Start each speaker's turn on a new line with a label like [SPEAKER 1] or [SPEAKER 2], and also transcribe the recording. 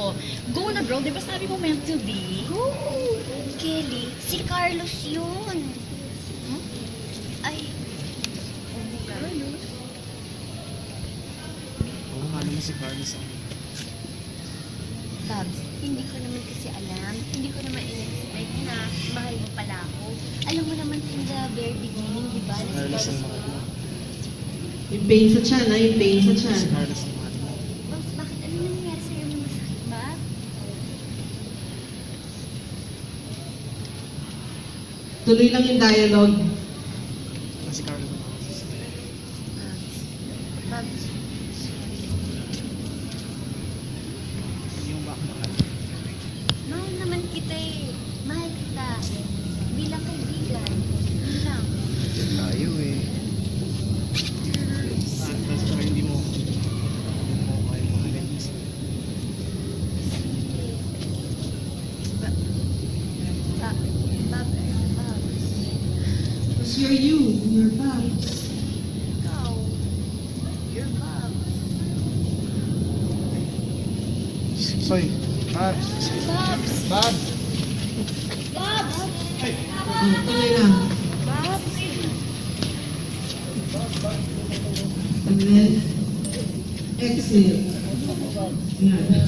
[SPEAKER 1] ko. Go na bro, di ba sabi mo meant to be?
[SPEAKER 2] Go! Kelly, si Carlos yun.
[SPEAKER 1] Huh?
[SPEAKER 2] Ay,
[SPEAKER 1] Carlos?
[SPEAKER 3] Oo, mahal mo si Carlos.
[SPEAKER 2] Babs, hindi ko naman kasi alam. Hindi ko naman in-expect na mahal mo pala ako. Alam mo naman in the very beginning, di ba?
[SPEAKER 3] Si Carlos ang mahal mo.
[SPEAKER 4] Yung pain sa tiyan, ha? Yung pain sa tiyan.
[SPEAKER 3] Si Carlos ang mahal mo.
[SPEAKER 2] Babs, bakit ano nangyari sa'yo ng masakit ba?
[SPEAKER 4] Tuloy lang yung dialogue.
[SPEAKER 3] Si Carlos ang mahal mo.
[SPEAKER 2] Babs,
[SPEAKER 3] Yung mahal.
[SPEAKER 2] mahal naman kita eh. Mahal kita. Bilang kaibigan. Bilang.
[SPEAKER 3] Tayo eh. Tapos tsaka hindi mo kayo mahalin.
[SPEAKER 2] Babs.
[SPEAKER 4] Because you're you. You're Babs.
[SPEAKER 2] Ikaw. You're Babs.
[SPEAKER 3] Soy, Babs.
[SPEAKER 2] Babs.
[SPEAKER 3] Babs!
[SPEAKER 2] Babs.
[SPEAKER 4] Oh, tuloy lang.
[SPEAKER 2] Babs.
[SPEAKER 4] And then, exhale. Yan.